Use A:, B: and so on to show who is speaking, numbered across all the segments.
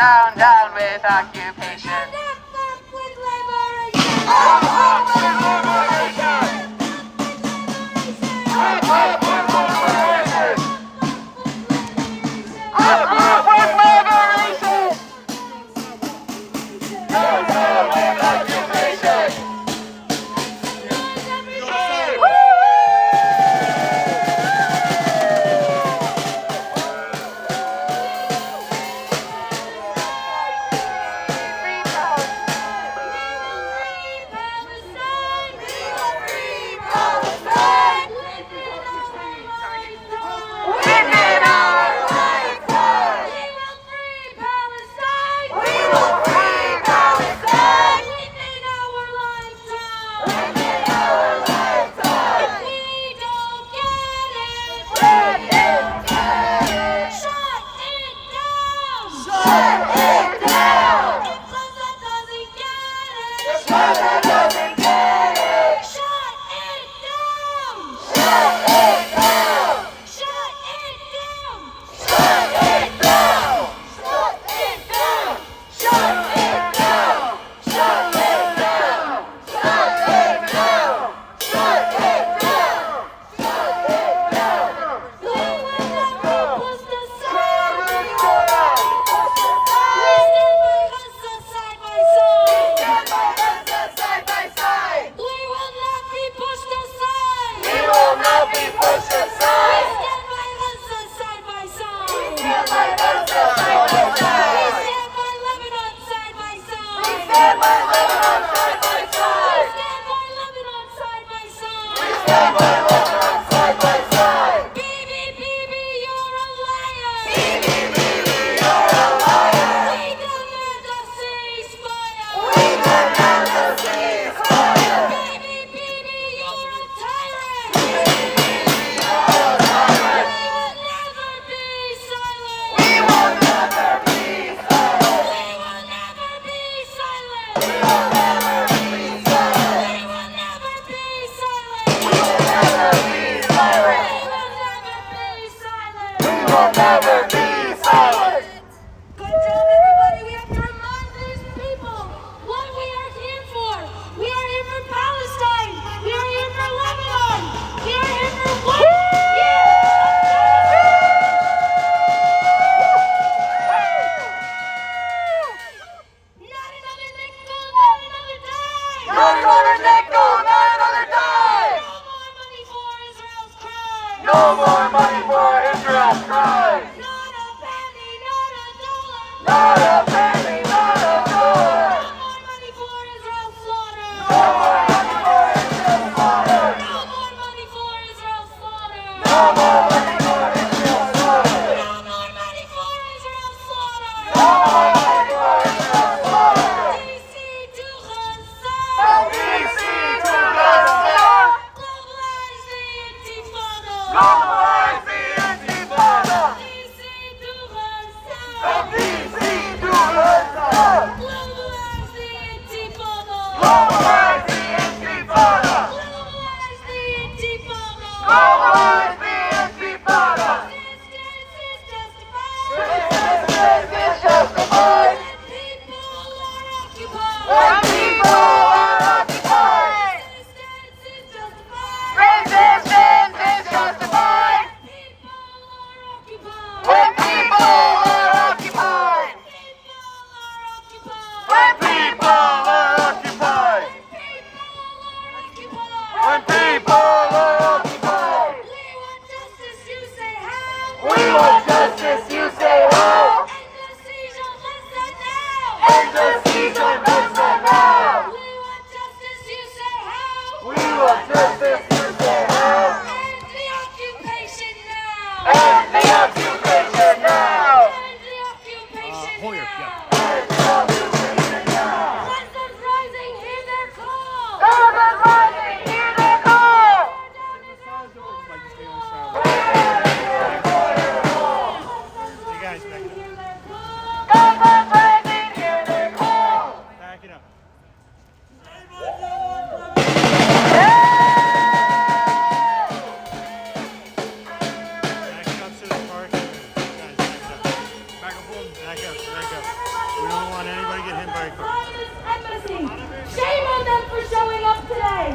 A: Down, down with occupation.
B: Up with liberation.
A: Up with liberation. Up with liberation. Up with liberation. Down, down with occupation. No more money for Israel's crime!
B: Not a penny, not a dollar!
A: Not a penny, not a dollar!
B: No more money for Israel's slaughter!
A: No more money for Israel's slaughter!
B: No more money for Israel's slaughter!
A: No more money for Israel's slaughter!
B: No more money for Israel's slaughter!
A: No more money for Israel's slaughter!
B: DC to Gaza!
A: DC to Gaza!
B: Globalize the Intifada!
A: Globalize the Intifada!
C: Everybody get him by a car.
B: Zionist embassy. Shame on them for showing up today.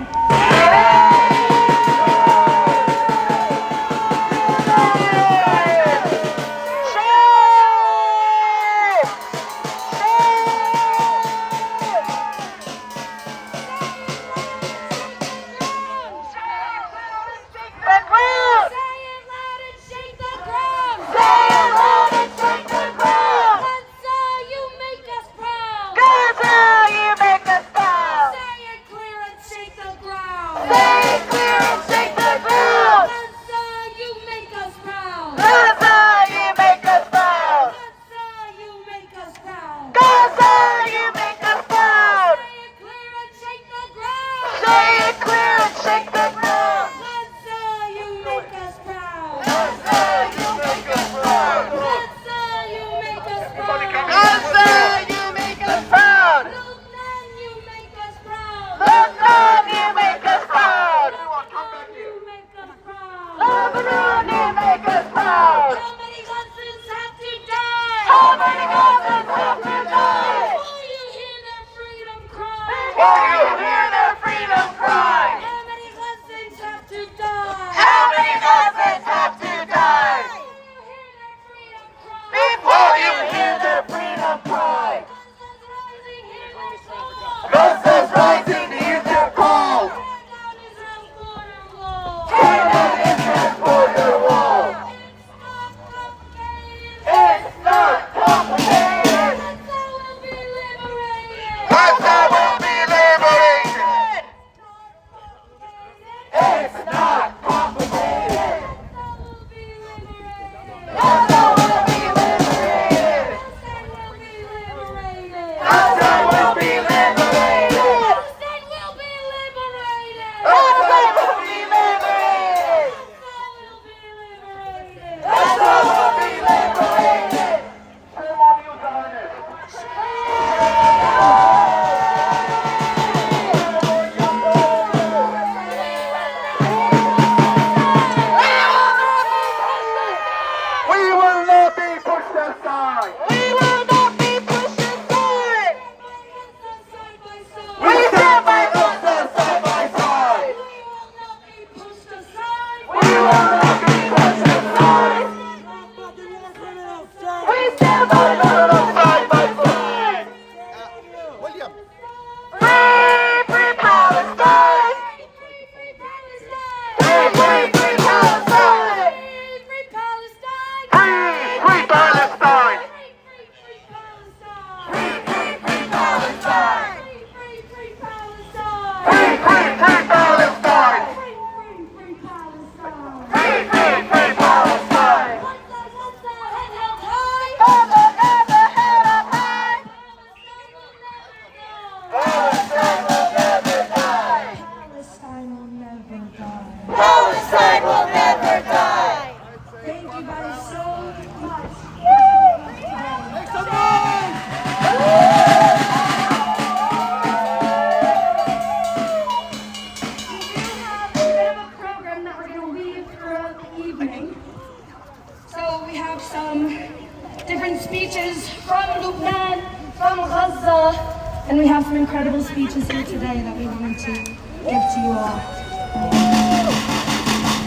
D: And we have some incredible speeches here today that we wanted to give to you all.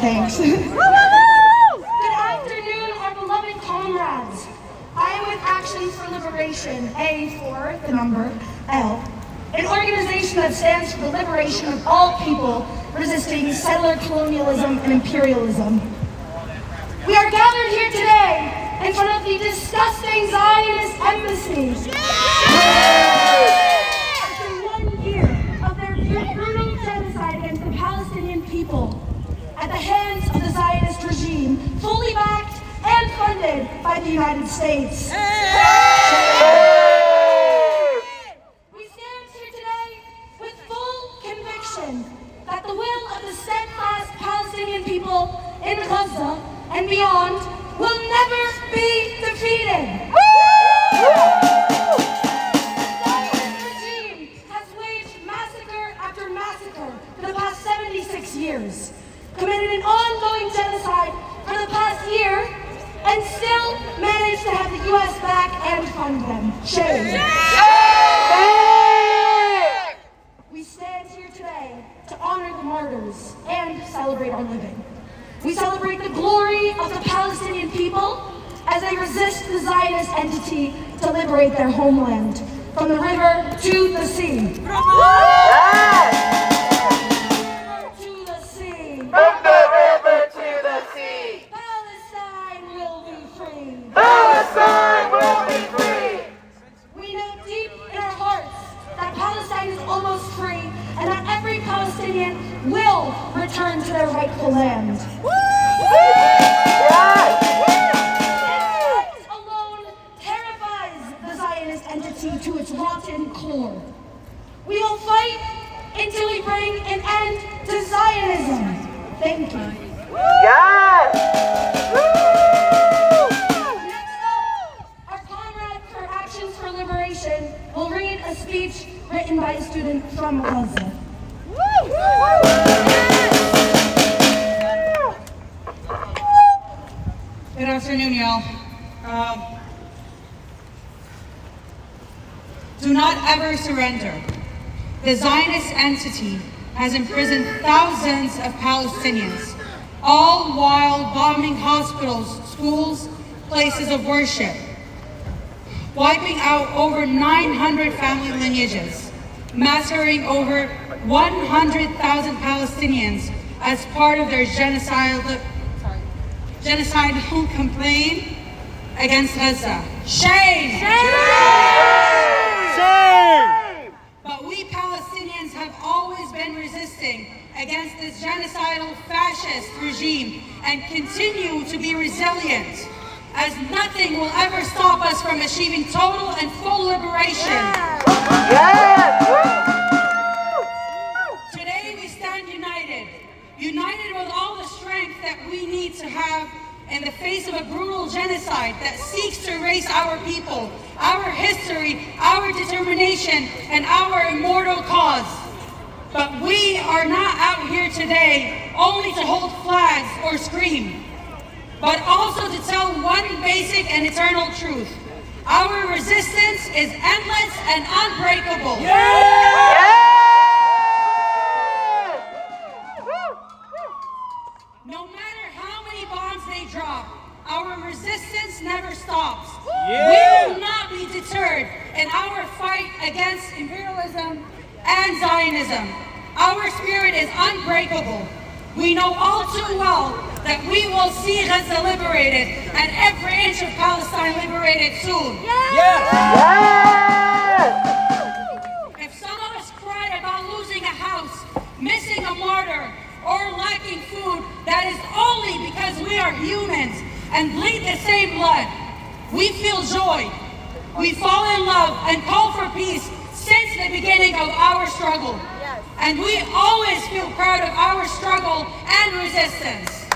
D: Thanks. Good afternoon, our beloved comrades. I am with Action for Liberation, A for the number L, an organization that stands for the liberation of all people resisting settler colonialism and imperialism. We are gathered here today in front of the disgusting Zionist embassy. After 1 year of their brutal genocide against the Palestinian people at the hands of the Zionist regime, fully backed and funded by the United States. We stand here today with full conviction that the will of the steadfast Palestinian people in Gaza and beyond will never be defeated. The Zionist regime has waged massacre after massacre for the past 76 years, committed an ongoing genocide for the past year, and still managed to have the U.S. back and fund them. Shame. as they resist the Zionist entity to liberate their homeland, from the river to the sea. To the sea.
A: From the river to the sea.
D: Palestine will be free.
A: Palestine will be free.
D: We know deep in our hearts that Palestine is almost free and that every Palestinian will return to their rightful land. This alone terrifies the Zionist entity to its rotten core. We will fight until we bring an end to Zionism. Thank you.
A: Yes!
D: Next up, our comrade for Actions for Liberation will read a speech written by a student from Gaza.
C: Good afternoon, y'all. Do not ever surrender. The Zionist entity has imprisoned thousands of Palestinians, all while bombing hospitals, schools, places of worship, wiping out over 900 family lineages, massacring over 100,000 Palestinians as part of their genocidal campaign against Gaza. Shame!
A: Shame!
C: But we Palestinians have always been resisting against this genocidal fascist regime and continue to be resilient, as nothing will ever stop us from achieving total and full liberation.
A: Yes!
C: Today we stand united with all the strength that we need to have in the face of a brutal genocide that seeks to erase our people, our history, our determination, and our immortal cause. But we are not out here today only to hold flags or scream, but also to tell one basic and eternal truth. Our resistance is endless and unbreakable. No matter how many bombs they drop, our resistance never stops. We will not be deterred in our fight against imperialism and Zionism. Our spirit is unbreakable. We know all too well that we will see Gaza liberated and every inch of Palestine liberated soon. If some of us cry about losing a house, missing a martyr, or lacking food, that is only because we are humans and bleed the same blood. We feel joy. We fall in love and call for peace since the beginning of our struggle. And we always feel proud of our struggle and resistance.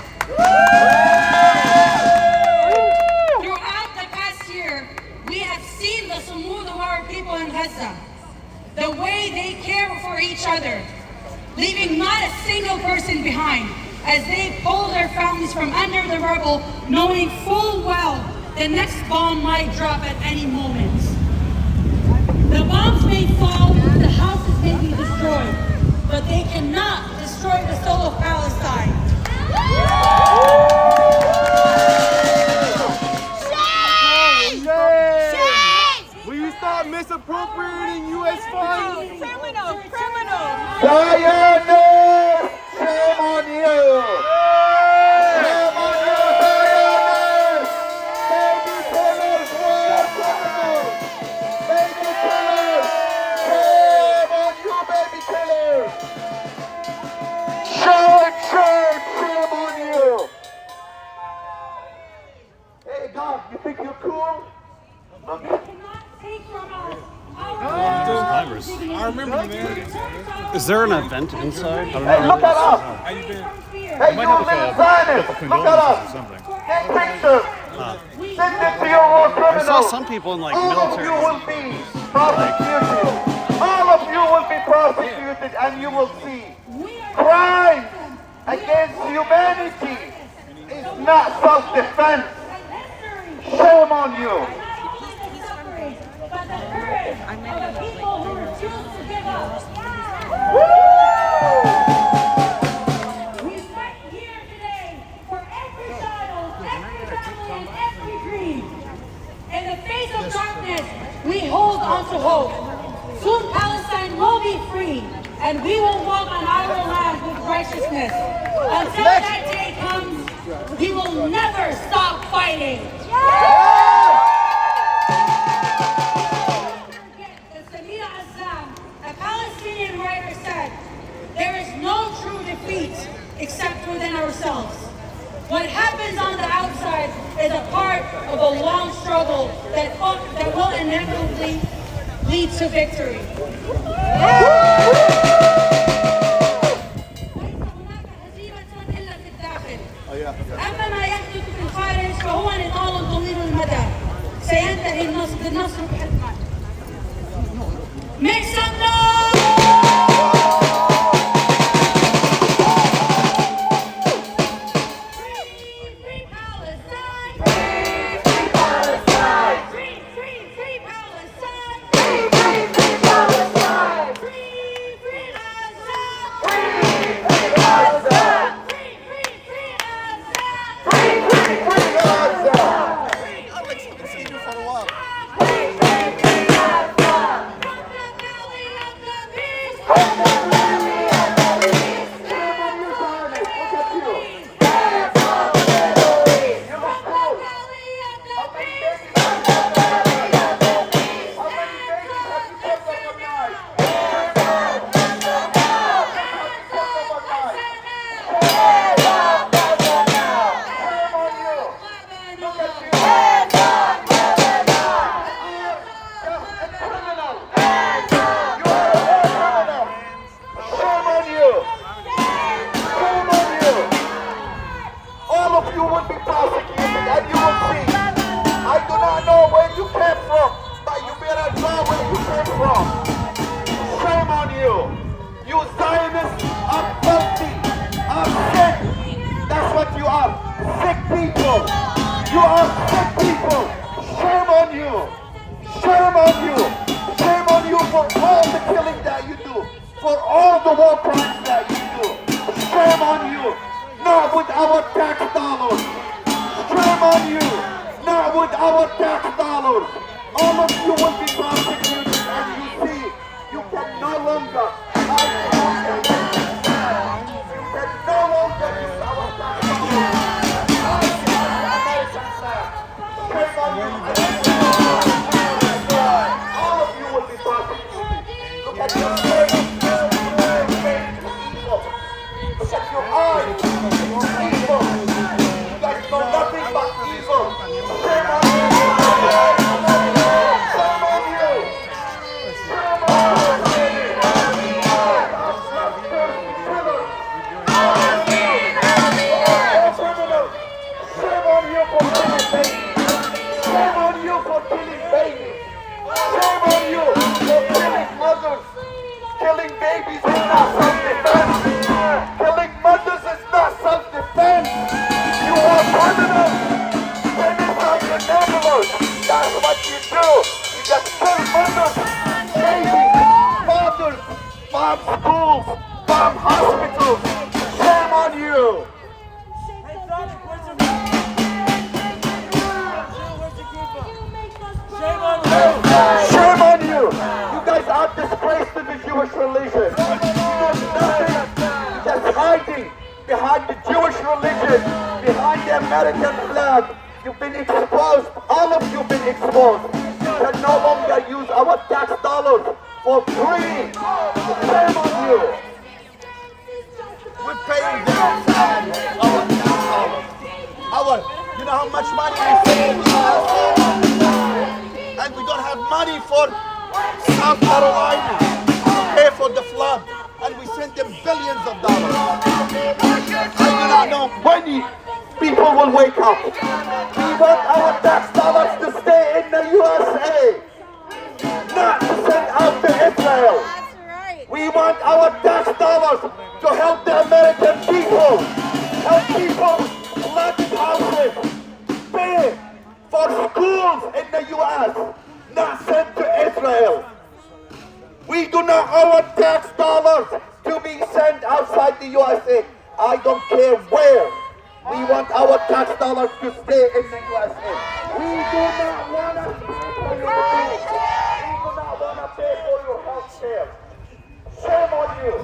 C: Throughout the past year, we have seen the sumud of our people in Gaza, the way they care for each other, leaving not a single person behind as they pull their families from under the rubble, knowing full well the next bomb might drop at any moment. The bombs may fall, the houses may be destroyed, but they cannot destroy the soul of Palestine.
A: Will you stop misappropriating U.S. funds?
B: Criminal!
A: Zionist! Shame on you! Shame on you, Zionist! Baby killers, war criminals! Baby killers! Shame on you, baby killers! Show and church! Shame on you! Hey, Doc, you think you're cool?
E: Congress.
A: I remember, man.
E: Is there an event inside? I don't
A: Hey, look at us!
E: How you been?
A: Hey, you little Zionists! Look at us! Take pictures! Send it to your war
E: I saw
A: criminals!
E: some people in like
A: All of
E: military.
A: you will be prosecuted! All of you will be prosecuted and you will see crime against humanity is not self-defense! Shame on you!
B: But the courage of the people who refuse to give up. We fight here today for every child, every family, and every dream.
C: hope. Soon Palestine will be free, and we will walk on our land with righteousness. Until that day comes, we will never stop fighting. A Palestinian writer said, "There is no true defeat except within ourselves. What happens on the outside is a part of a long struggle that will inevitably lead to victory." أما ما يحدث في الخارج فهو نضال طويل المدى سينتهي النصر بالنصر بحتمه. Make some noise! Free Palestine! Free Palestine! Free Palestine! Free Palestine! Free
A: care. Shame on you.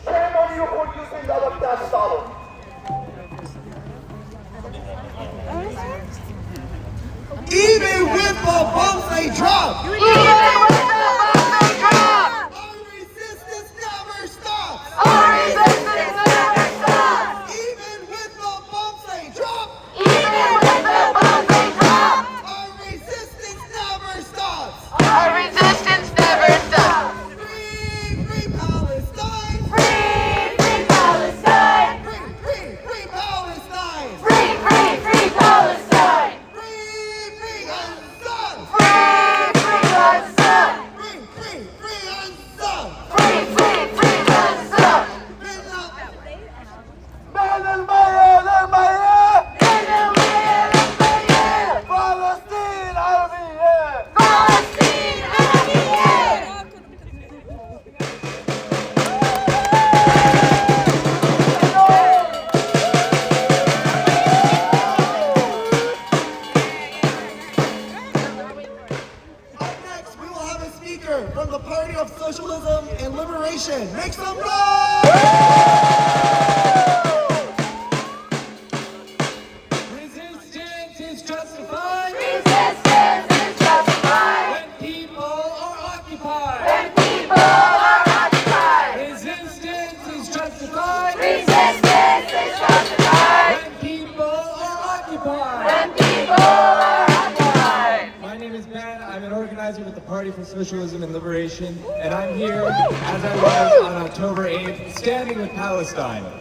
A: Shame on you for using our tax dollars.
F: Even with the bombs they drop!
B: Even with the bombs they drop!
F: Our resistance never stops!
B: Our resistance never stops!
F: Even with the bombs they drop!
B: Even with the bombs they drop!
F: Our resistance never stops!
B: Our resistance never stops!
F: Free, free Palestine!
B: Free, free Palestine!
F: Free, free, free Palestine!
B: Free, free, free Palestine!
F: Free, free Unsung!
B: Free, free Gaza!
F: Free, free, free Unsung!
B: Free, free, free Gaza!
A: من المية للمية
B: من المية للمية
A: فلسطين عربية
B: فلسطين عربية
F: Up next, we will have a speaker from the Party of Socialism and Liberation. Make some noise! Resistance is justified
B: Resistance is justified
F: when people are occupied.
B: when people are occupied.
F: Resistance is justified
B: Resistance is justified
F: when people are occupied.
B: when people are occupied.
F: My name is Ben. I'm an organizer with the Party for Socialism and Liberation, and I'm here, as I was on October 8th, standing with Palestine. 1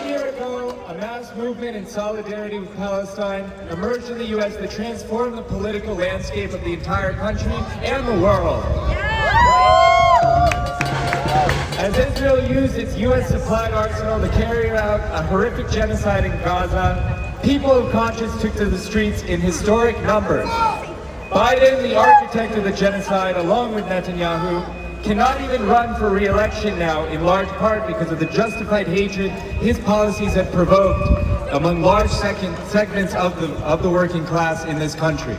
F: year ago, a mass movement in solidarity with Palestine emerged in the U.S. that transformed the political landscape of the entire country and the world. As Israel used its U.S. supplied arsenal to carry out a horrific genocide in Gaza, people of conscience took to the streets in historic numbers. Biden, the architect of the genocide, along with Netanyahu, cannot even run for re-election now, in large part because of the justified hatred his policies have provoked among large segments of the working class in this country.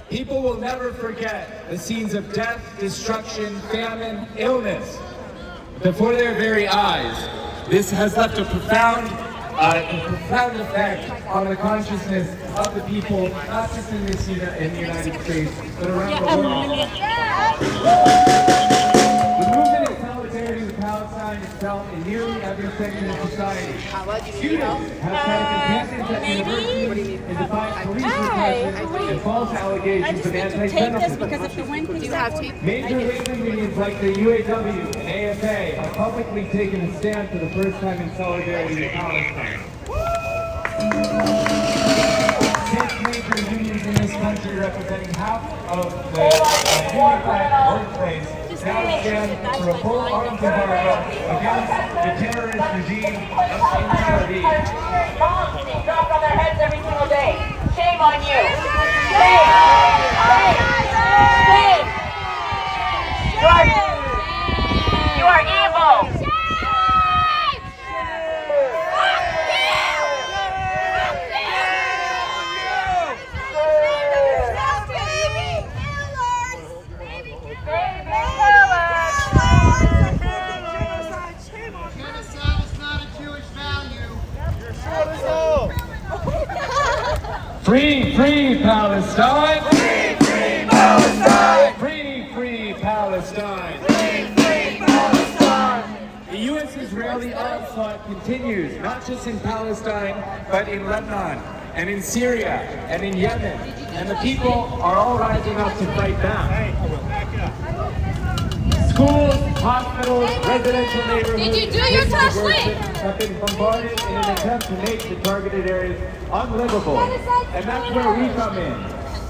F: People will never forget the scenes of death, destruction, famine, illness before their very eyes. This has left a profound effect on the consciousness of the people, not just in the United States, but around the world. The movement in solidarity with Palestine is felt in nearly every section of society. Students have taken campus at universities in defiance police repression and false allegations of anti-Semitism. Major labor unions like the UAW and AFA have publicly taken a stand for the first time in solidarity with Palestine. 6 major unions in this country, representing half of the unified workplace, now stand for a full arms embargo against the terrorist regime in Tel Aviv.
B: Bombs being dropped on their heads every single day. Shame on you. Shame. You are evil.
F: Free, free Palestine! Free, free Palestine! Free, free Palestine! Free, free Palestine! The U.S.-Israeli onslaught continues, not just in Palestine, but in Lebanon, and in Syria, and in Yemen. And the people are all rising up to fight back. Schools, hospitals, residential neighborhoods,
B: Did you do your touch link?
F: have been bombarded in an attempt to make the targeted areas unlivable. And that's where we come in.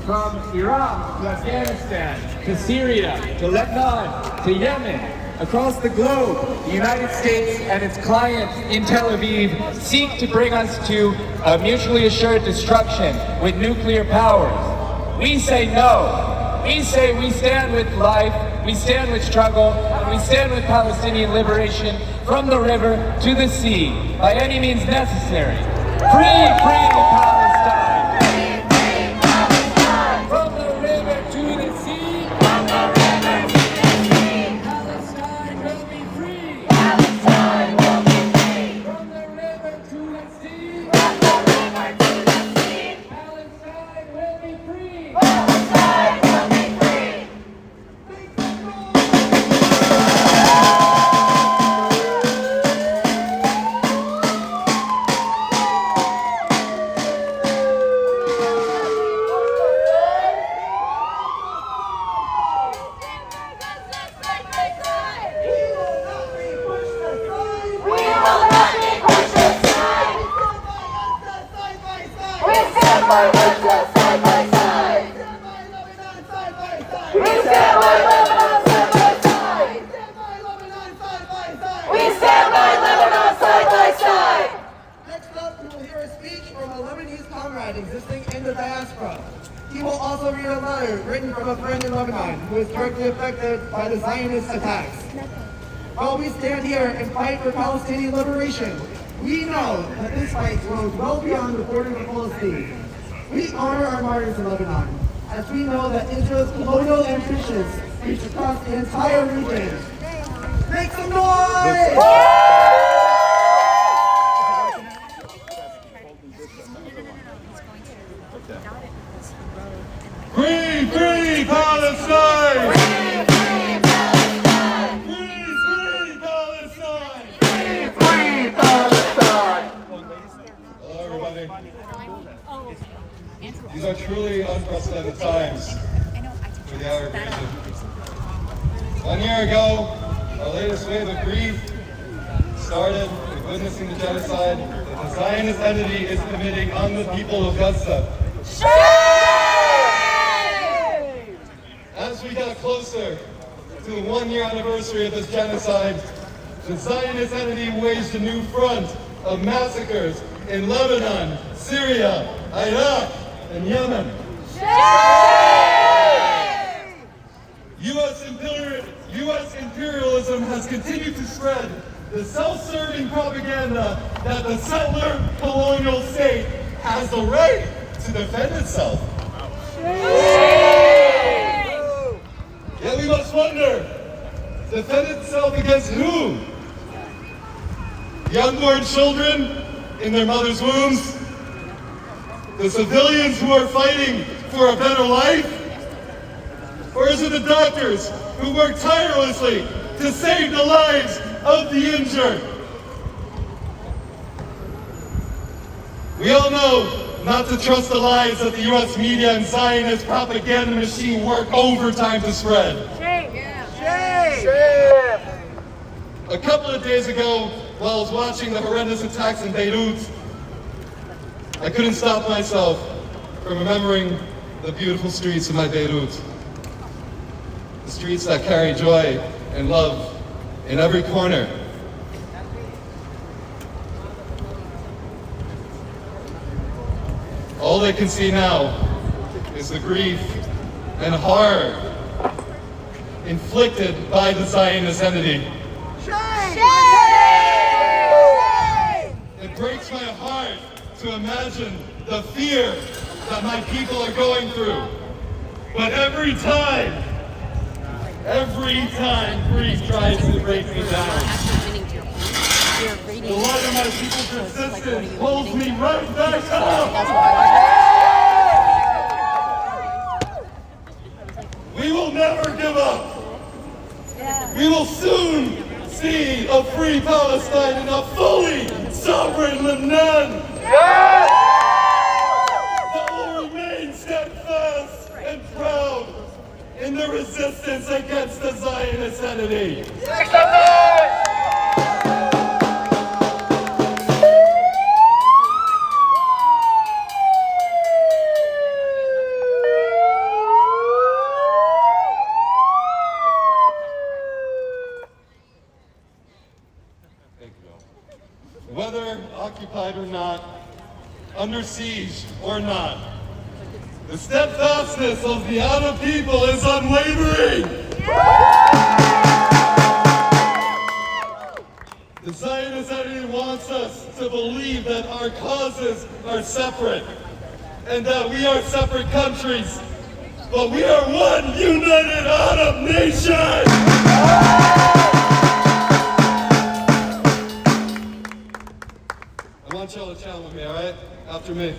F: From Iraq to Afghanistan, to Syria, to Lebanon, to Yemen, across the globe, the United States and its clients in Tel Aviv seek to bring us to a mutually assured destruction with nuclear powers. We say no. We say we stand with life, we stand with struggle, and we stand with Palestinian liberation from the river to the sea, by any means necessary. Free, free Palestine! Free, free Palestine!
G: diaspora. He will also read a letter written from a friend in Lebanon who is directly affected by the Zionist attacks. While we stand here and fight for Palestinian liberation, we know that this fight goes well beyond the borders of Palestine. We honor our martyrs in Lebanon, as we know that Israel's colonial ambitions reach across the entire region. Make some noise!
A: Free Palestine! Free Palestine! Free Palestine!
H: Hello, everybody. These are truly unprecedented times for the Arab region. 1 year ago, our latest wave of grief started with witnessing the genocide that the Zionist entity is committing on the people of Gaza. As we got closer to the 1 year anniversary of this genocide, the Zionist entity waged a new front of massacres in Lebanon, Syria, Iraq, and Yemen. U.S. imperialism has continued to spread the self-serving propaganda that the settler colonial state has the right to defend itself. Yet we must wonder, defend itself against whom? The unborn children in their mother's wombs? The civilians who are fighting for a better life? Or is it the doctors who work tirelessly to save the lives of the injured? We all know not to trust the lies that the U.S. media and Zionist propaganda machine work overtime to spread. Shame! A couple of days ago, while I was watching the horrendous attacks in Beirut, I couldn't stop myself from remembering the beautiful streets of my Beirut. The streets that carry joy and love in every corner. All they can see now is the grief and horror inflicted by the Zionist entity. It breaks my heart to imagine the fear that my people are going through. But every time grief tries to break me down, the light of my people's resistance pulls me right back up. We will never give up. We will soon see a free Palestine and a fully sovereign Lebanon. That will remain steadfast and proud in the resistance against the Zionist entity. Whether occupied or not, under siege or not, the steadfastness of the Arab people is unwavering. The Zionist entity wants us to believe that our causes are separate and that we are separate countries, but we are one united Arab nation. I want y'all to chant with me, all right? After me.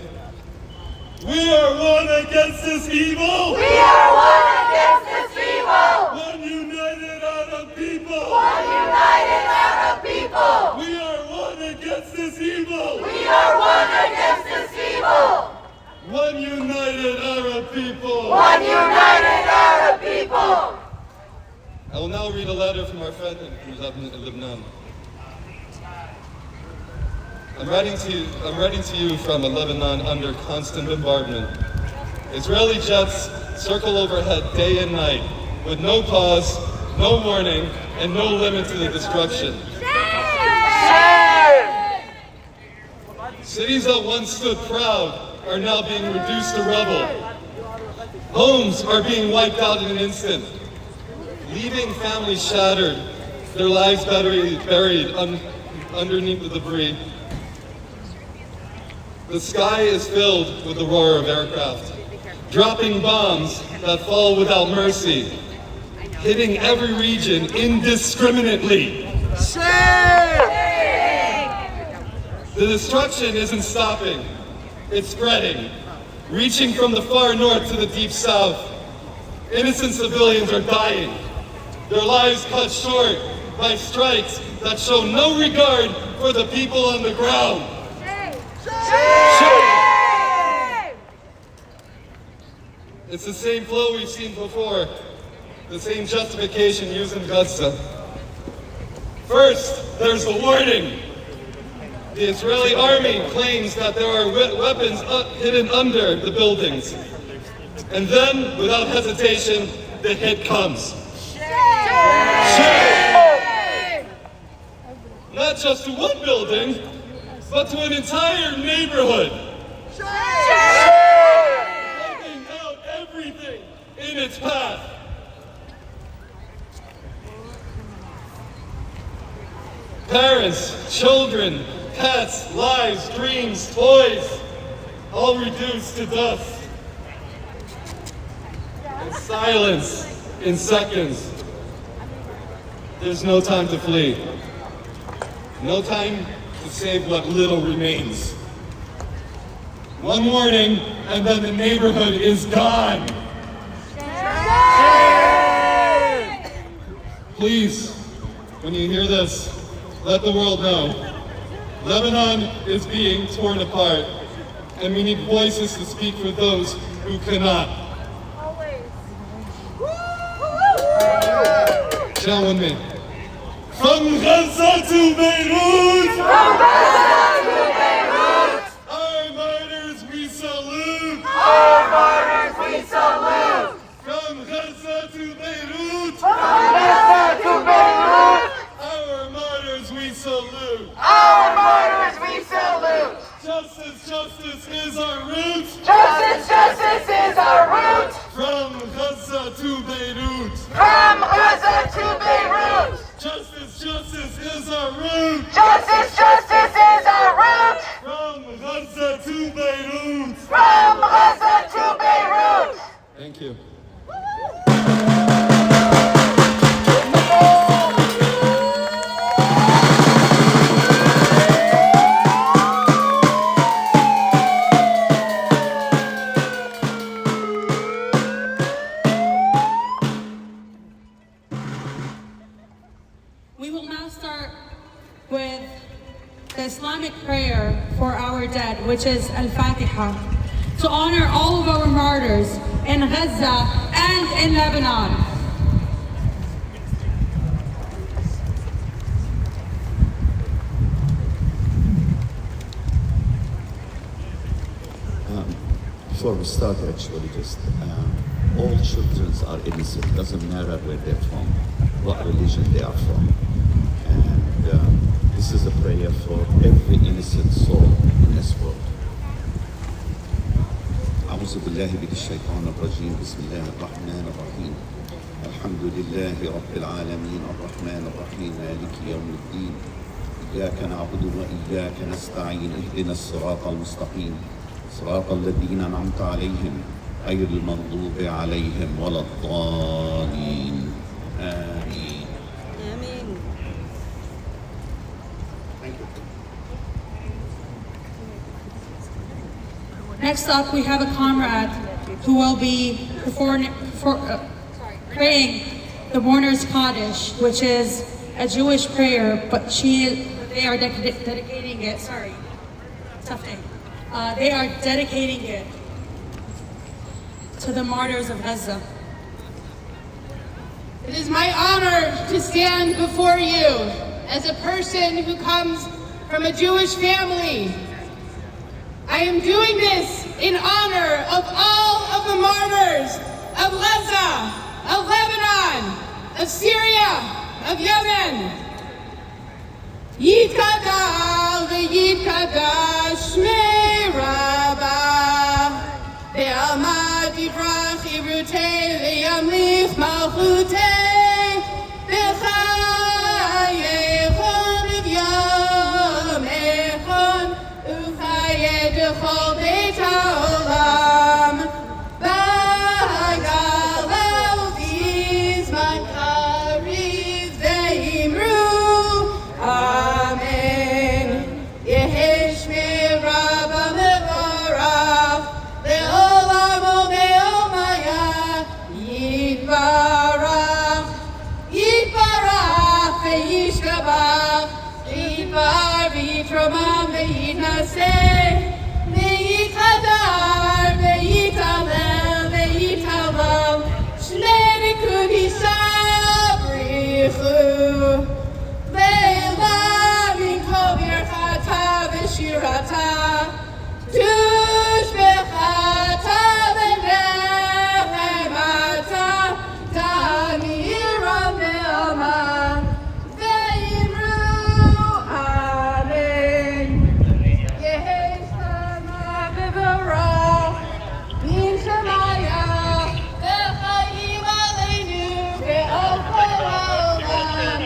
H: We are one against this evil.
B: We are one against this evil.
H: One united Arab people.
B: One united Arab people.
H: We are one against this evil.
B: We are one against this evil.
H: One united Arab people.
B: One united Arab people.
H: I will now read a letter from our friend in Lebanon. I'm writing to you from a Lebanon under constant bombardment. Israeli jets circle overhead day and night with no pause, no warning, and no limit to the destruction. Cities that once stood proud are now being reduced to rubble. Homes are being wiped out in an instant, leaving families shattered, their lives buried underneath the debris. The sky is filled with the roar of aircraft, dropping bombs that fall without mercy, hitting every region indiscriminately. The destruction isn't stopping, it's spreading, reaching from the far north to the deep south. Innocent civilians are dying, their lives cut short by strikes that show no regard for the people on the ground. It's the same flow we've seen before, the same justification used in Gaza. First, there's the warning. The Israeli army claims that there are weapons hidden under the buildings. And then, without hesitation, the hit comes. Shame! Not just to one building, but to an entire neighborhood. Wiping out everything in its path. Parents, children, pets, lives, dreams, toys, all reduced to dust. And silence in seconds. There's no time to flee. No time to save what little remains. One warning, and then the neighborhood is gone. Please, when you hear this, let the world know. Lebanon is being torn apart, and we need voices to speak for those who cannot. Chant with me. From Gaza to Beirut! From Gaza to Beirut! Our martyrs we salute! Our martyrs we salute! From Gaza to Beirut! From Gaza to Beirut! Our martyrs we salute! Our martyrs we salute! Justice, justice is our root! Justice, justice is our root! From Gaza to Beirut! From Gaza to Beirut! Justice, justice is our root! Justice, justice is our root! From Gaza to Beirut! From Gaza to Beirut! Thank you.
C: We will now start with the Islamic prayer for our dead, which is Al-Fatiha, to honor all of our martyrs in Gaza and in Lebanon.
I: Before we start, actually, just all children are innocent. Doesn't matter where they're from, what religion they are from. And this is a prayer for every innocent soul in this world. أعوذ بالله من الشيطان الرجيم. بسم الله الرحمن الرحيم. الحمد لله رب العالمين الرحمن الرحيم مالك يوم الدين. إياك نعبد وإياك نستعين. اهدنا الصراط المستقيم صراط الذين أنعمت عليهم غير المغضوب عليهم ولا الضالين. آمين.
C: Next up, we have a comrade who will be praying the Mourner's Kaddish, which is a Jewish prayer, but they are dedicating it. Sorry, tough day. They are dedicating it to the martyrs of Gaza.
J: It is my honor to stand before you as a person who comes from a Jewish family. I am doing this in honor of all of the martyrs of Gaza, of Lebanon, of Syria, of Yemen. Yitkadal v'yitkadash shmei Rabbi. תברח עברותי וימליך מלכותי בחייכון וביומכון וחיי בכל בית העולם בגלל בזמן קריב ואמרו אמן יהי שמי רבה מבורך לעולם ולעולמיה יתברך יתברך וישתבח יתבר ויתרומם ויתנשא ויתהדר ויתהלל ויתהלל שני נקוד ישבריחו לילה מכל ברכתה ושירתה תושבחתה ונחמתה תמירה בעלמה ואמרו אמן יהי שמה וברך מן שמיה וחיים עלינו ועל כל העולם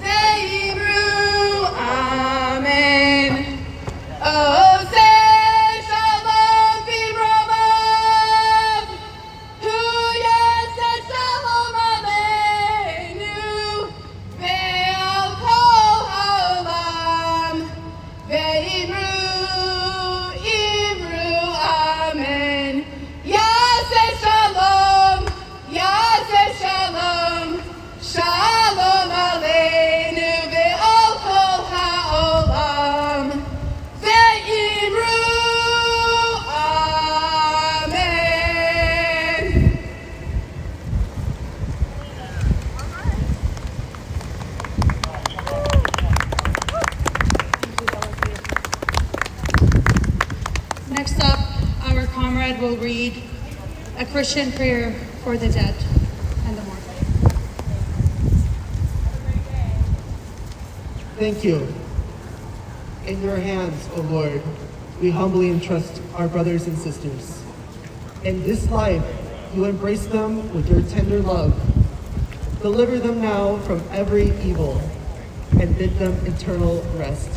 J: ואמרו אמן עושה שלום במרומיו הוא יעשה שלום עלינו ועל כל העולם ואמרו אמן יעשה שלום שלום עלינו ועל כל העולם ואמרו אמן.
C: Next up, our comrade will read a Christian prayer for the dead and the mourning.
G: Thank you. In your hands, O Lord, we humbly entrust our brothers and sisters. In this life, you embrace them with your tender love. Deliver them now from every evil and bid them eternal rest.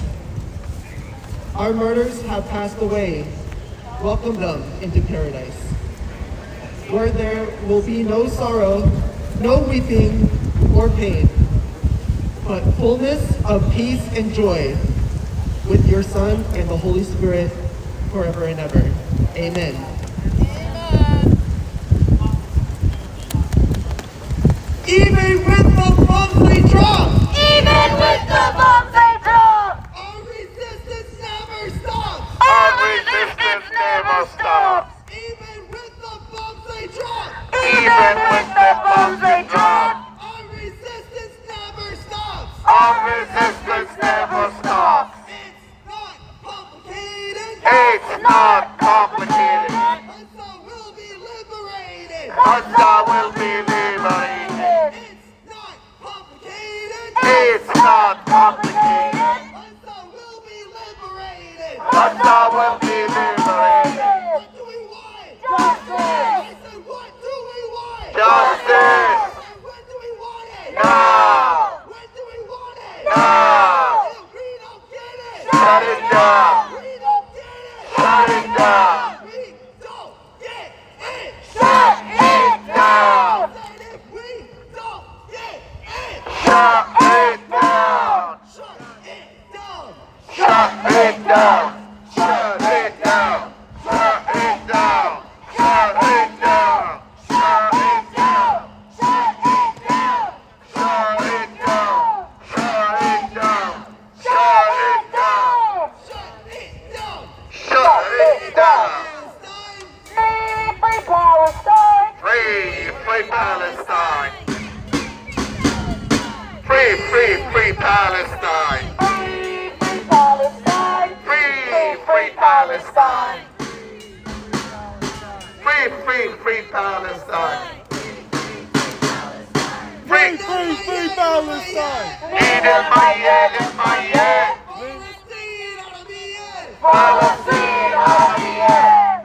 G: Our martyrs have passed away. Welcome them into paradise, where there will be no sorrow, no weeping or pain, but fullness of peace and joy with your Son and the Holy Spirit forever and ever. Amen. Even with the bombs they drop!
B: Even with the bombs they drop!
G: Our resistance never stops!
A: Our resistance never stops.
G: Even with the bombs they drop!
A: Even with the bombs they drop.
G: Our resistance never stops!
A: Our resistance never stops.
G: It's not complicated!
A: It's not complicated.
G: Gaza will be liberated!
A: Gaza will be liberated.
G: It's not complicated!
A: It's not complicated.
G: Gaza will be liberated!
A: Gaza will be liberated.
G: What do we want?
B: Justice!
G: I said, what do we want?
A: Justice.
G: When do we want it?
A: Now.
G: When do we want it?
A: Now.
G: If we don't get it!
A: Shut it down.
G: We don't get it!
A: Shut it down.
G: We don't get it!
A: Shut it down.
G: Said if we don't get it!
A: Shut it down.
G: Shut it down!
A: Shut it down. Shut it down. Shut it down. Shut it down. Shut it down.
B: Shut it down!
A: Shut it down. Shut it down. Shut it down.
G: Shut it down!
A: Shut it down.
G: Palestine!
B: Free Palestine!
A: Free Palestine.
B: Free Palestine!
A: Free Palestine. Free Palestine. Free Palestine. Eden Mayed. Palestine Arabiyet.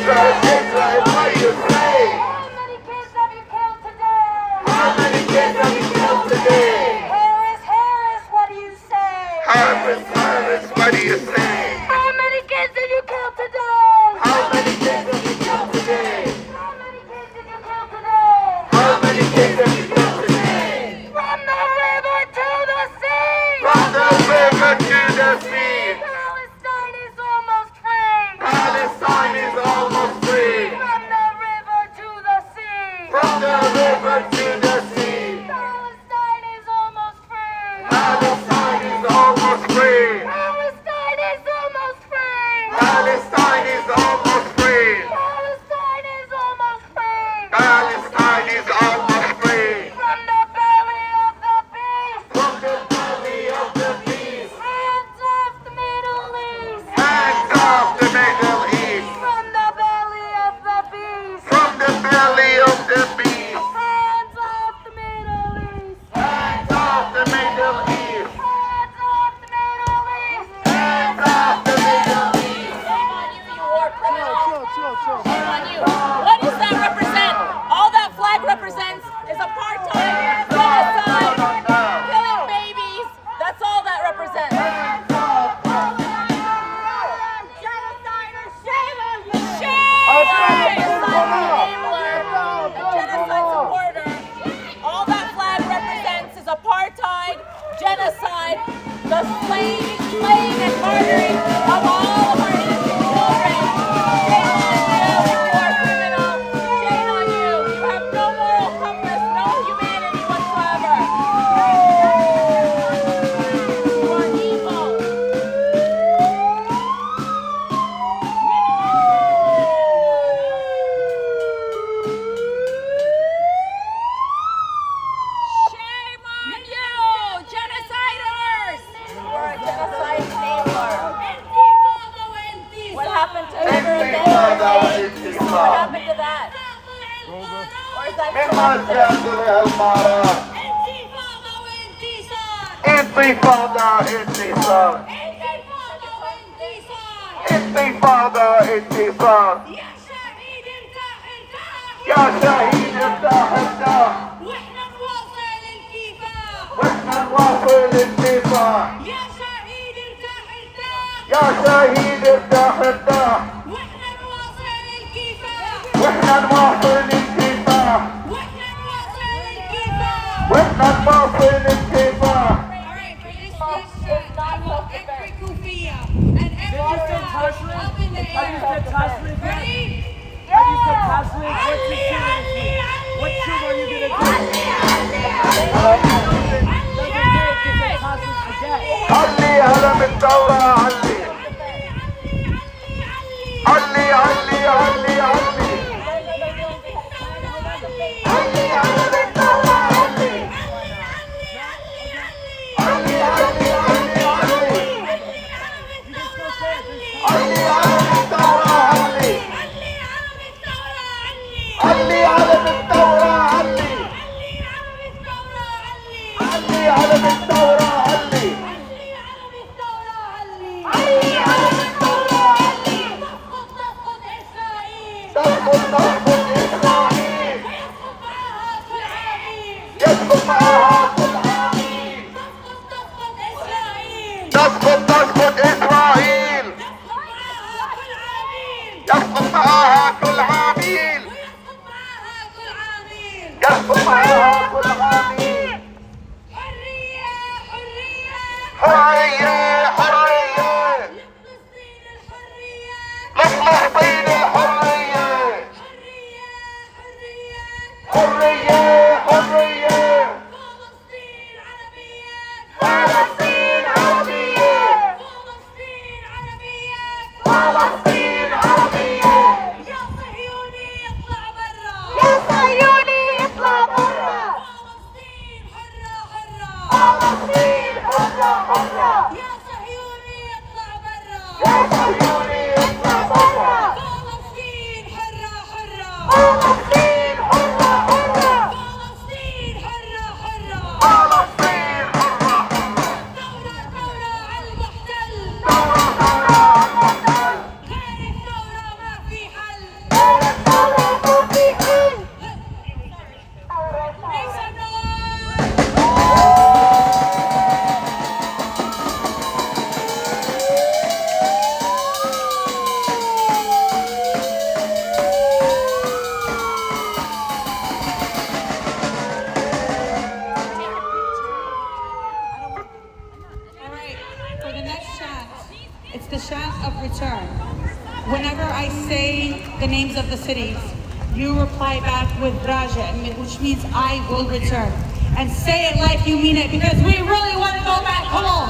A: Israel, Israel, what do you say?
B: How many kids have you killed today?
A: How many kids have you killed today?
B: Harris, Harris, what do you say?
A: Harris, Harris, what do you say?
B: How many kids did you kill today?
A: How many kids have you killed today?
B: How many kids did you kill today?
A: How many kids have you killed today?
B: From the river to the sea!
A: From the river to the sea!
B: Palestine is almost free!
A: Palestine is almost free!
B: From the river to the sea!
A: From the river to the sea!
B: Palestine is almost free!
A: Palestine is almost free!
B: Palestine is almost free!
A: Palestine is almost free!
B: Palestine is almost free!
A: Palestine is almost free!
B: From the belly of the beast!
A: From the belly of the beast!
B: Hands off the Middle East!
A: Hands off the Middle East!
B: From the belly of the beast!
A: From the belly of the beast!
B: Hands off the Middle East!
A: Hands off the Middle East!
B: Hands off the Middle East!
A: Hands off the Middle East!
C: Shame on you, you war criminal. Shame on you. What does that represent? All that flag represents is apartheid, genocide, killing babies. That's all that represents.
B: Genociders, shame on you!
C: Genocide supporter. All that flag represents is apartheid, genocide, the slaying and murdering of all of our innocent children. Shame on you, you are criminal. Shame on you. You have no moral compass, no humanity whatsoever. You are evil. Shame on you, genociders! You are a genocide enabler. What happened to
A: Intifada,
C: What
A: intifada.
C: happened to that? Or is that
A: مما جاء المرأة انتفاضة انتصار انتفاضة انتصار يا شهيد ارتاح ارتاح
C: واحنا نواصل الكفاح
A: واحنا نواصل الانتصار
C: يا شهيد ارتاح ارتاح
A: يا شهيد ارتاح ارتاح
C: واحنا نواصل الكفاح
A: واحنا نواصل الانتصار
C: واحنا نواصل الكفاح
A: واحنا نواصل الانتصار
C: Alright, for this question, I want every kufiya and every flag up in the air. Ready?
F: Have you said Taslim? What shoe are you going to do?
A: علي هلم الثورة علي علي علي علي علي علي هلم الثورة علي علي علي علي علي علي هلم الثورة علي علي هلم الثورة علي علي هلم الثورة علي تسقط تسقط إسرائيل يسقط معها كل عميل تسقط تسقط إسرائيل يسقط معها كل عميل يسقط معها كل عميل حرية حرية لفلسطين الحرية
C: of the cities, you reply back with Raja, which means I will return. And say it like you mean it, because we really want to go back home.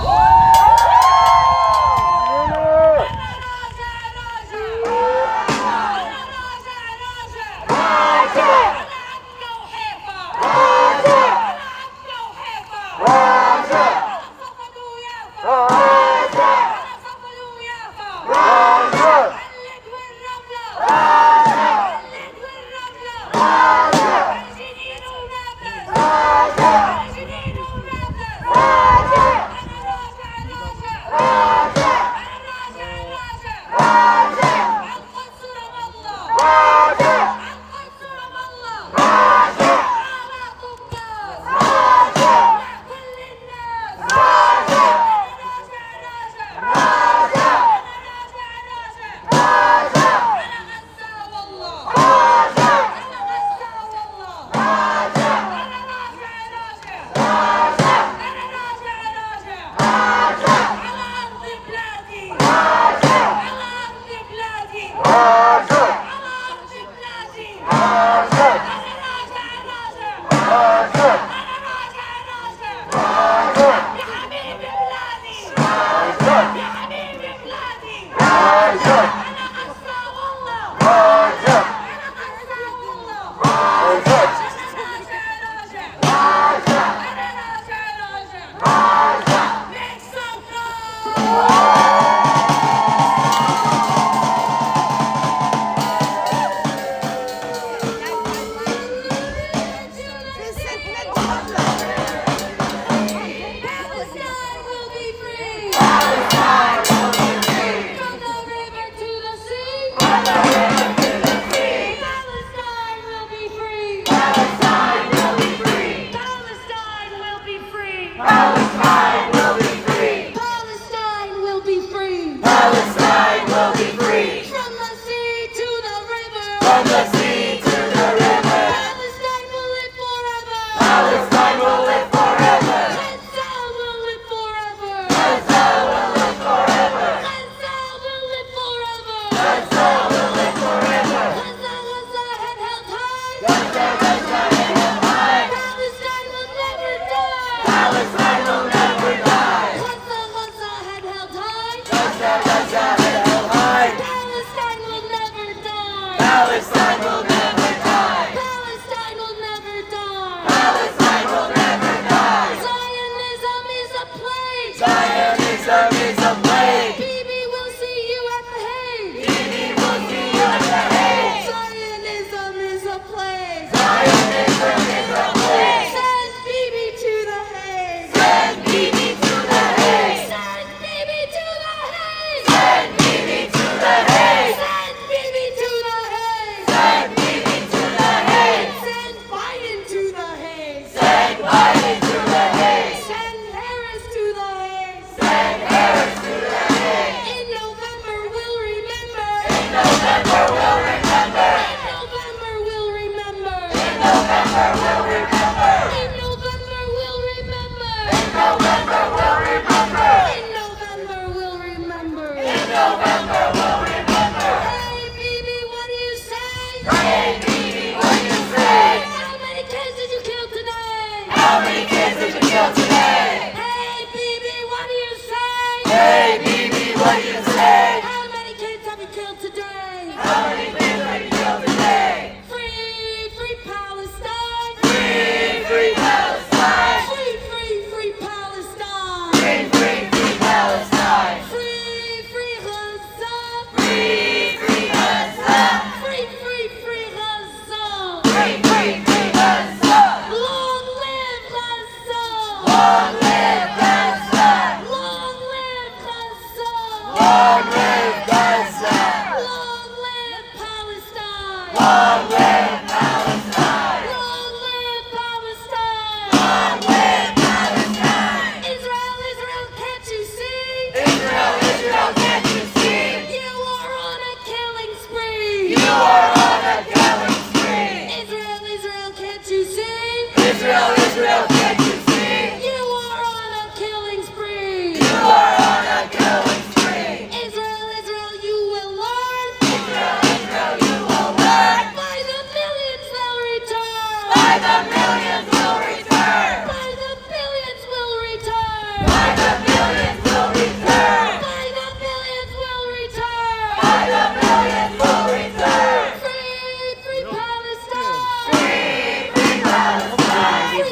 K: Israel, you will learn.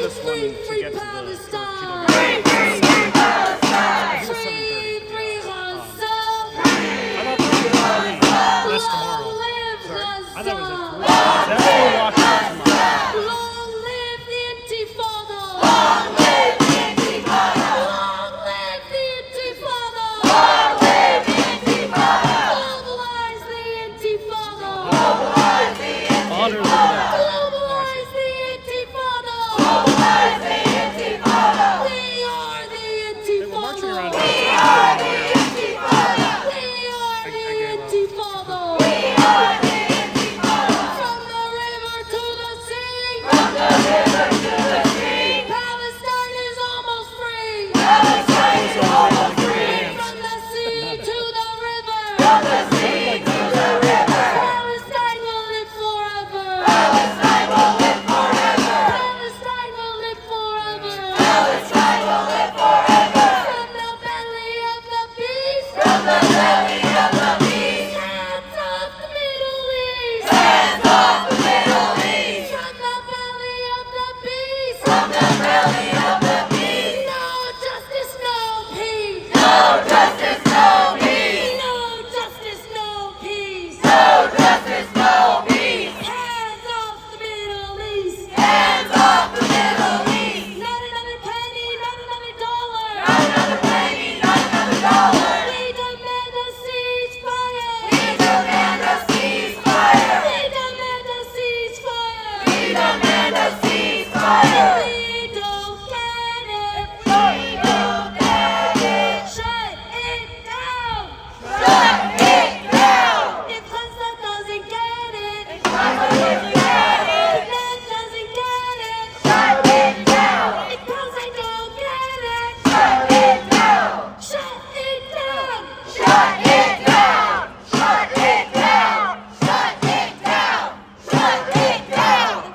E: this one to get to the
B: Palestine! Free Palestine! Free Gaza!
E: That's tomorrow.
B: Long live
E: I thought it was
B: Gaza!
E: That's when we walked out tomorrow.
B: Long live the Intifada!
K: Long live the Intifada!
B: Long live the Intifada!
K: Long live the Intifada!
B: Globalize the Intifada!
K: Globalize the
E: Honor
K: Intifada!
B: Globalize the Intifada!
K: Globalize the Intifada!
B: We are the
E: We're marching
B: Intifada!
E: around.
K: We are the Intifada!
B: We are the
E: gave up.
B: Intifada!
K: We are the Intifada!
B: From the river to the sea!
K: From the river to the sea!
B: Palestine is almost free!
K: Palestine is almost free!
B: From the sea to the river!
K: From the sea to the river!
B: Palestine will live forever!
K: Palestine will live forever!
B: Palestine will live forever!
K: Palestine will live forever!
B: From the belly of the beast!
K: From the belly of the beast!
B: Hands off the Middle East!
K: Hands off the Middle East!
B: From the belly of the beast!
K: From the belly of the beast!
B: No justice, no peace!
K: No justice, no peace!
B: No justice, no peace!
K: No justice, no peace!
B: Hands off the Middle East!
K: Hands off the Middle East!
B: Not another penny, not another dollar!
K: Not another penny, not another dollar!
B: We demand a ceasefire!
K: We demand a ceasefire!
B: We demand a ceasefire!
K: We demand a ceasefire!
B: We don't get it!
K: We don't get it!
B: Shut it down!
K: Shut it down!
B: If Gaza doesn't get it,
K: Gaza doesn't get it!
B: Net doesn't get it,
K: Shut it down!
B: if Palestine don't get it,
K: Shut it down!
B: shut it down!
K: Shut it down! Shut it down! Shut it down! Shut it down! Shut it down!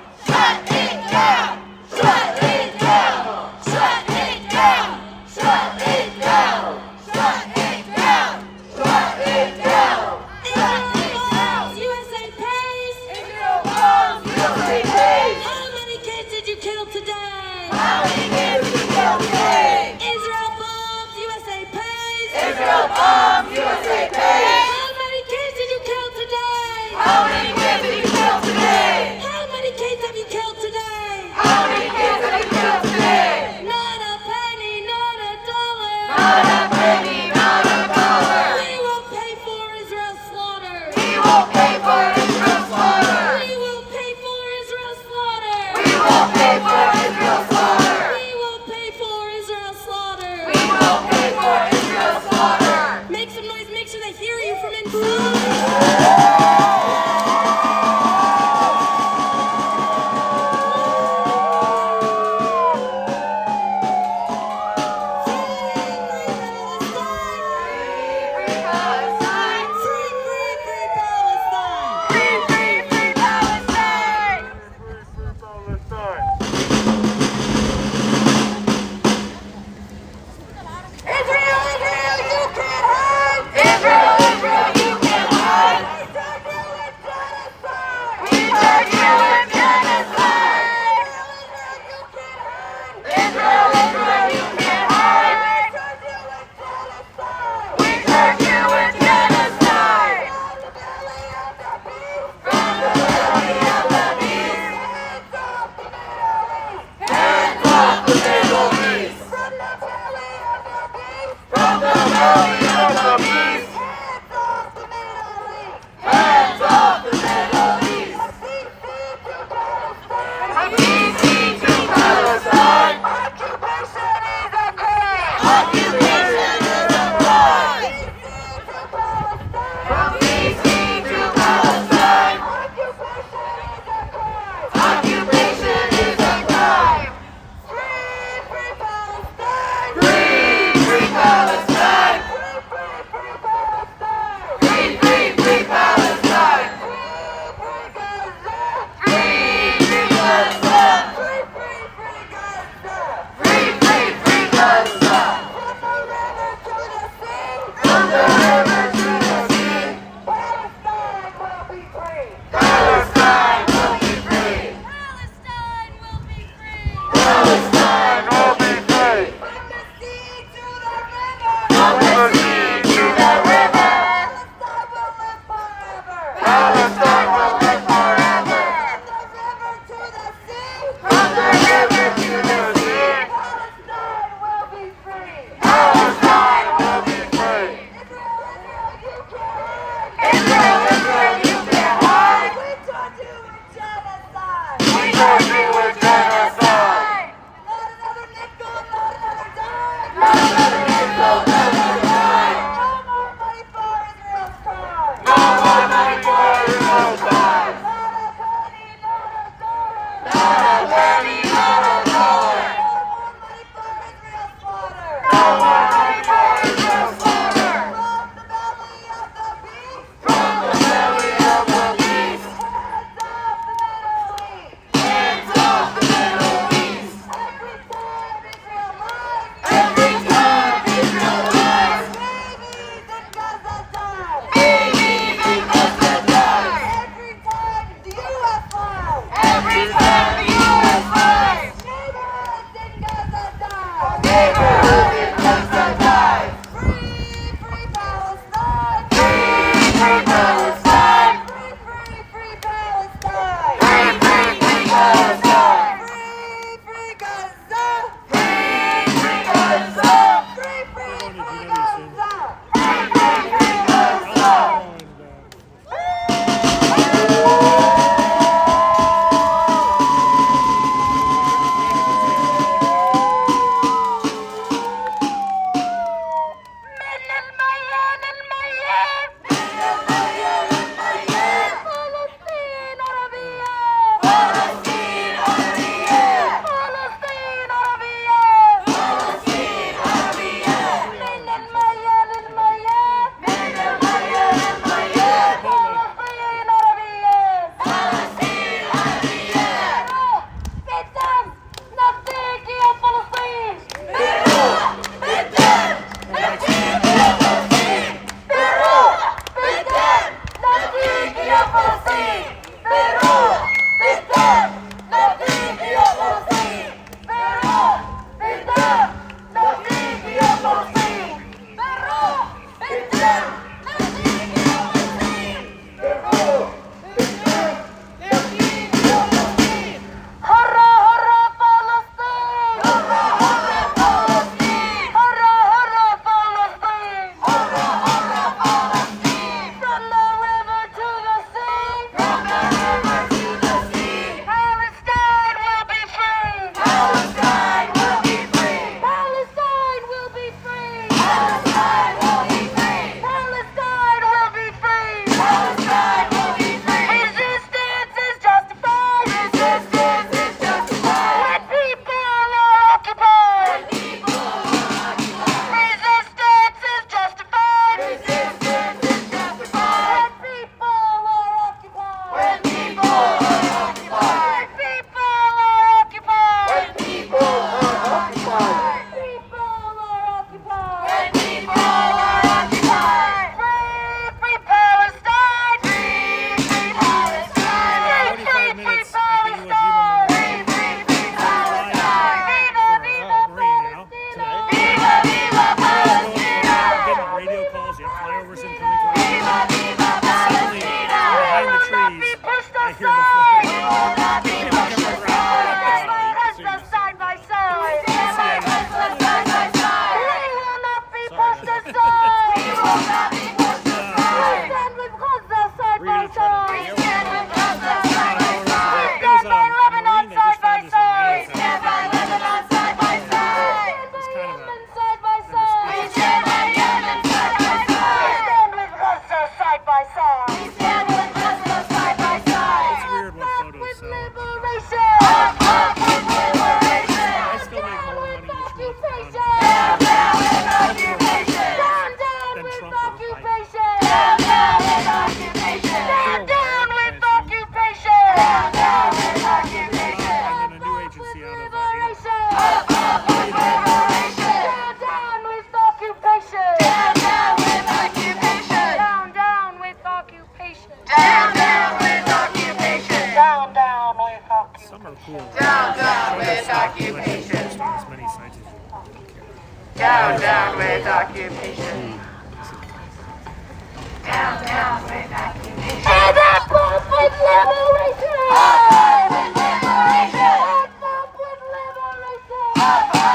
K: Shut it down! Shut it down! Shut it down! Shut it down! Shut it down!
B: Israel bombs, USA pays!
K: Israel bombs! USA pays!
B: How many kids did you kill today?
K: How many kids did you kill today?
B: Israel bombs, USA pays!
K: Israel bombs! USA pays!
B: How many kids did you kill today?
K: How many kids did you kill today?
B: How many kids have you killed today?
K: How many kids have you killed today?
B: Not a penny, not a dollar.
K: Not a penny, not a dollar.
B: We will pay for Israel's slaughter.
K: We will pay for Israel's slaughter.
B: We will pay for Israel's
K: Palestine! Free Gaza! Free Gaza! Free Gaza! Free Gaza!
L: Down with occupation. Down with occupation. And up with liberation. Up with liberation. Up with liberation. Up with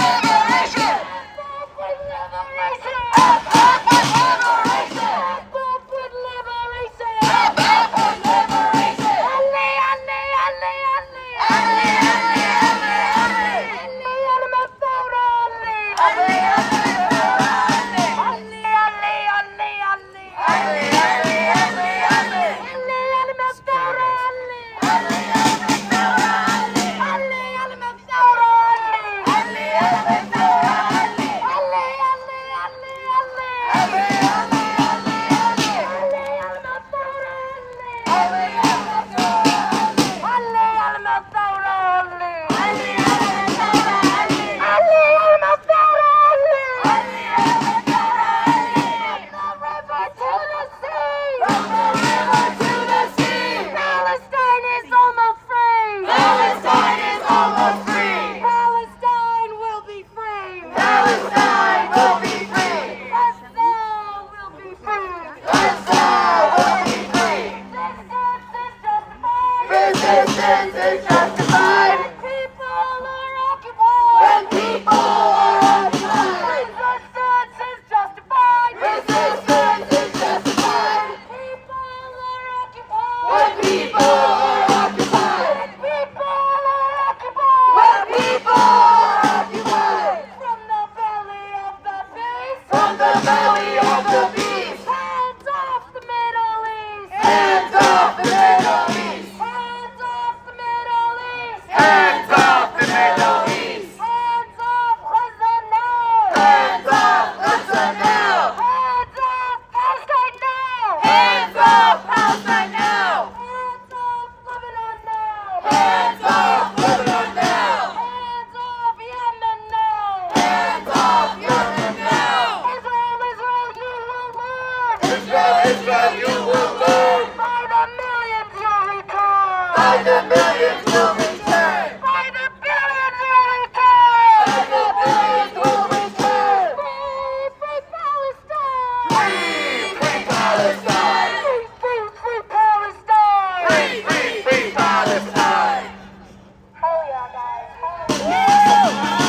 L: liberation. Up with liberation. Up with liberation. Up with liberation. Up with liberation. Ali, Ali, Ali, Ali. Ali, Ali, Ali, Ali. Ali, al-Mafawra, Ali. Ali, Ali. Ali, Ali, Ali, Ali. Ali, Ali, Ali, Ali. Ali, al-Mafawra.
K: Resistance is justified. People are occupied. When people are occupied. Resistance is justified. Resistance is justified. People are occupied. When people are occupied. People are occupied. When people are occupied. From the belly of the beast. From the belly of the beast. Hands off the Middle East. Hands off the Middle East. Hands off the Middle East. Hands off the Middle East. Hands off Gaza now. Hands off Gaza now. Hands off Palestine now. Hands off Palestine now. Hands off Lebanon now. Hands off Lebanon now. Hands off Yemen now. Hands off Yemen now. Israel, Israel, you will learn. Israel, Israel, you will learn. By the millions you'll return. By the millions you'll return. By the billions you'll return. By the billions you'll return. Free, free Palestine. Free, free Palestine. Free, free, free Palestine. Free, free, free Palestine. Hell yeah, guys. Hell yeah.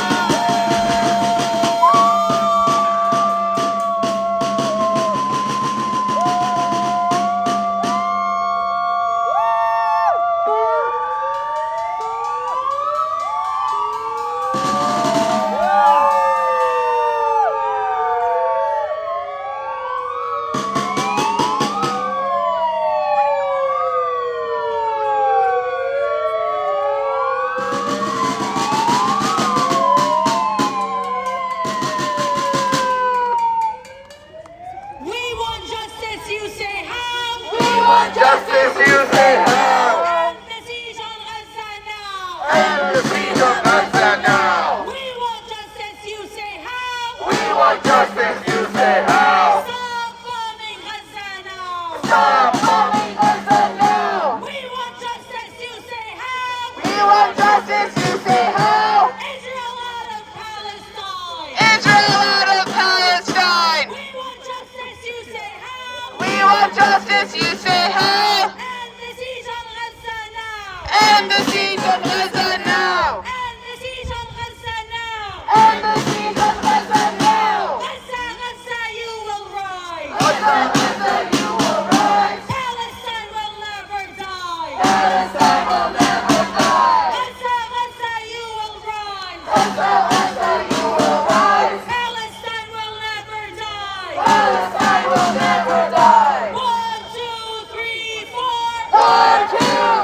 C: We want justice, you say how?
K: We want justice, you say how?
C: End the siege on Gaza now.
K: End the siege on Gaza now.
C: We want justice, you say how?
K: We want justice, you say how?
C: Stop bombing Gaza now.
K: Stop bombing Gaza now.
C: We want justice, you say how?
K: We want justice, you say how?
C: Israel out of Palestine.
K: Israel out of Palestine.
C: We want justice, you say how?
K: We want justice, you say how?
C: End the siege on Gaza now.
K: End the siege on Gaza now.
C: End the siege on Gaza now.
K: End the siege on Gaza now.
C: Gaza, Gaza, you will rise.
K: Gaza, Gaza, you will rise.
C: Palestine will never die.
K: Palestine will never die.
C: Gaza, Gaza, you will rise.
K: Gaza, Gaza, you will rise.
C: Palestine will never die.
K: Palestine will never die.
C: 1, 2, 3, 4.
K: 1, 2,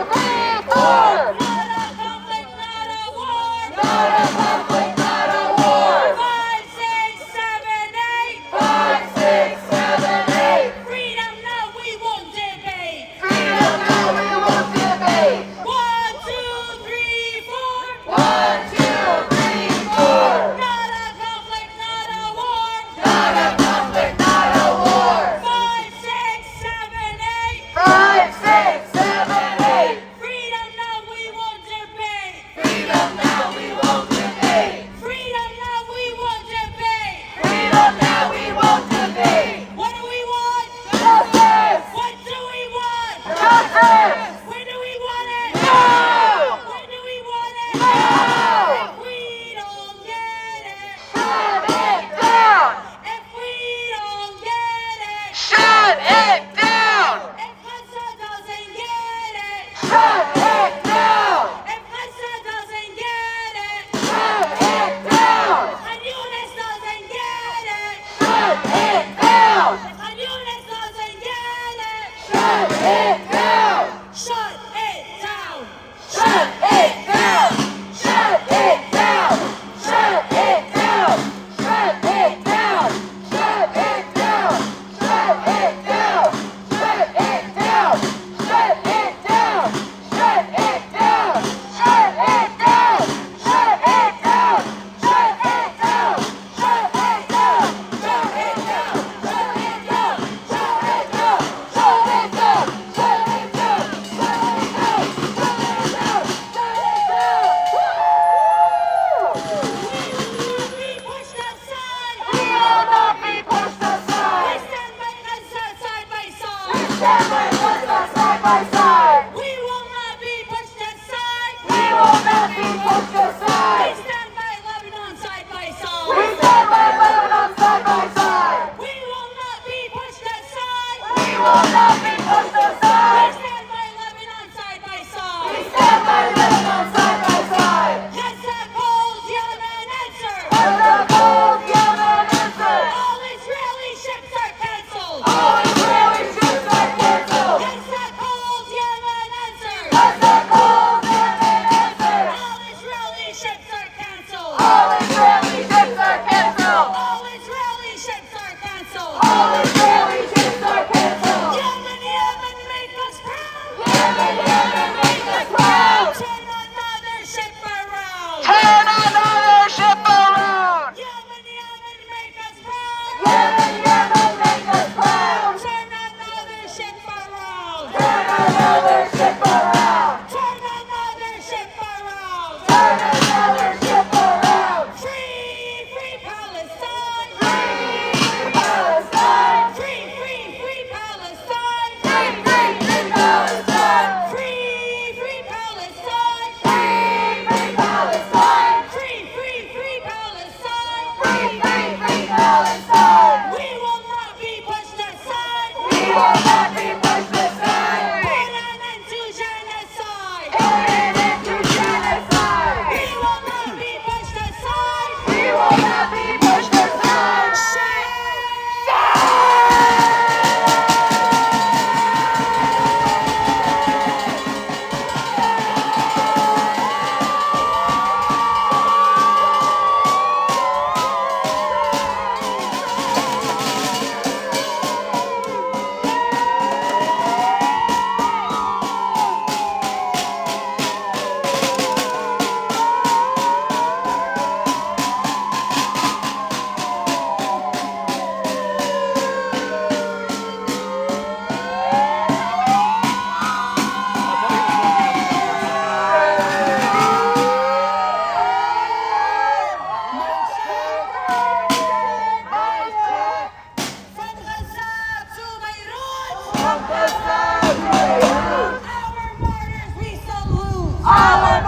K: 3, 4.
C: Not a conflict, not a war.
K: Not a conflict, not a war.
C: 5, 6, 7, 8.
K: 5, 6, 7, 8.
C: Freedom now, we won't debate.
K: Freedom now, we won't debate.
C: 1,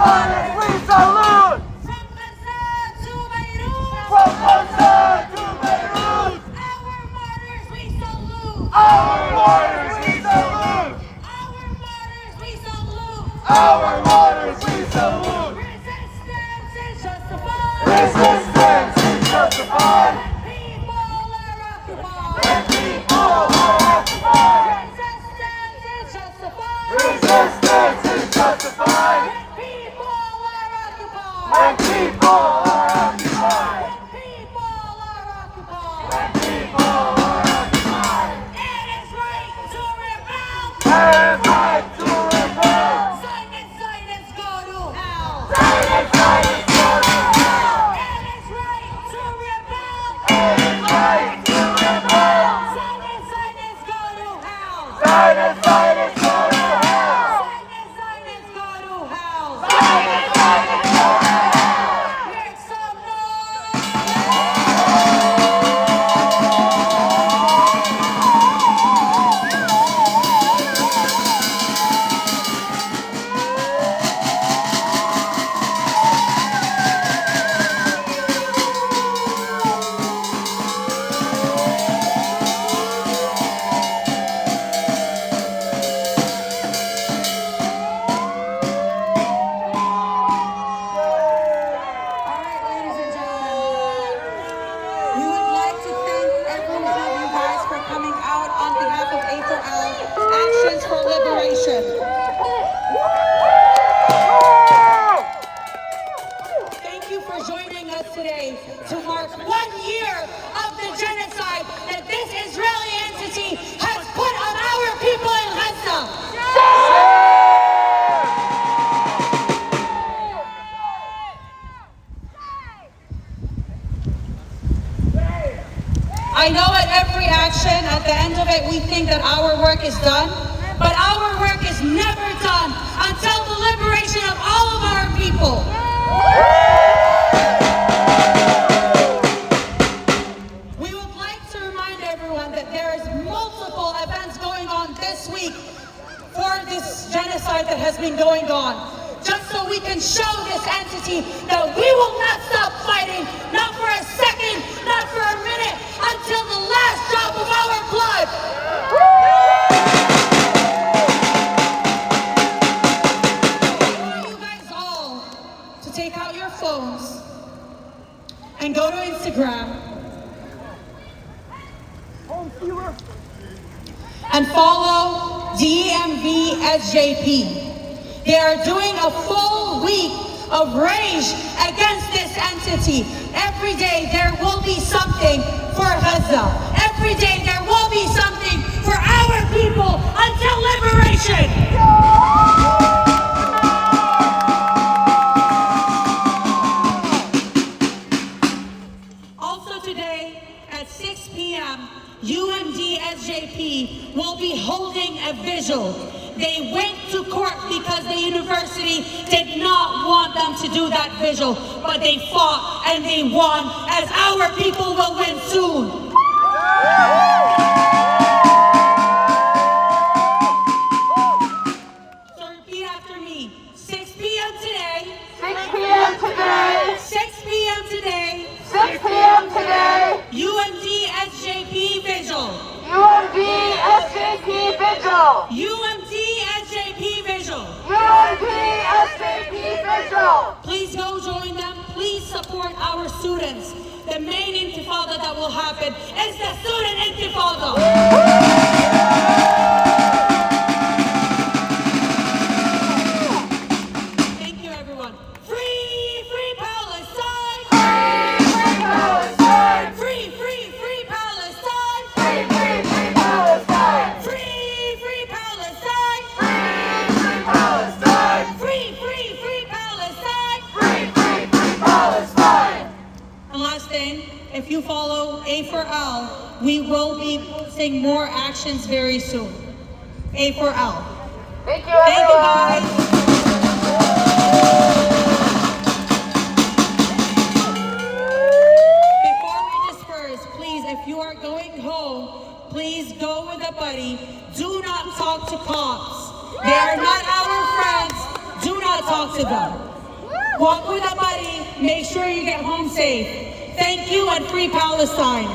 A: martyrs we salute! From Gaza to Beirut!
C: Our martyrs we salute!
A: Our martyrs we salute!
C: Our martyrs we salute!
A: Our martyrs we salute!
C: Resistance is justified!
A: Resistance is justified!
C: When people are occupied!
A: When people are occupied!
C: Resistance is justified!
A: Resistance is justified!
C: When people are occupied!
A: When people are occupied!
C: When people are occupied! It is right to rebel!
A: It is right to rebel!
C: Silence, go to hell!
A: Silence, go to hell!
C: It is right to rebel!
A: It is right to rebel!
C: Silence, go to hell!
A: Silence, go to hell!
C: Silence, go to hell!
A: Silence, go to hell!
C: Make some noise! We would like to thank every one of you guys for coming out on behalf of A4L, Actions for Liberation. Thank you for joining us today to mark 1 year of the genocide that this Israeli entity has put on our people in Gaza. I know at every action, at the end of it, we think that our work is done, but our work is never done until the liberation of all of our people. We would like to remind everyone that there is multiple events going on this week for this genocide that has been going on, just so we can show this entity that we will not stop fighting, not for a second, not for a minute, until the last drop of our blood. I want you guys all to take out your phones and go to Instagram and follow DMV SJP. They are doing a full week of rage against this entity. Every day there will be something for Gaza. Every day there will be something for our people until liberation. Also today at 6 p.m., UMD SJP will be holding a vigil. They went to court because the university did not want them to do that vigil, but they fought and they won, as our people will win soon. So repeat after me. 6 p.m. today.
L: 6 p.m. today.
C: 6 p.m. today.
L: 6 p.m. today.
C: UMD SJP vigil.
L: UMD SJP vigil.
C: UMD SJP vigil.
L: UMD SJP vigil.
C: Please go join them. Please support our students. The main intifada that will happen is the student intifada. Thank you, everyone. Free, free Palestine.
L: Free Palestine.
C: Free, free, free Palestine.
L: Free, free, free Palestine.
C: Free, free Palestine.
L: Free, free Palestine.
C: Free, free, free Palestine.
L: Free, free, free Palestine.
C: And last thing, if you follow A4L, we will be posting more actions very soon. A4L.
L: Thank you,
C: Thank you,
L: everyone.
C: guys. Before we disperse, please, if you are going home, please go with a buddy. Do not talk to cops. They are not our friends. Do not talk to them. Walk with a buddy. Make sure you get home safe. Thank you and free Palestine.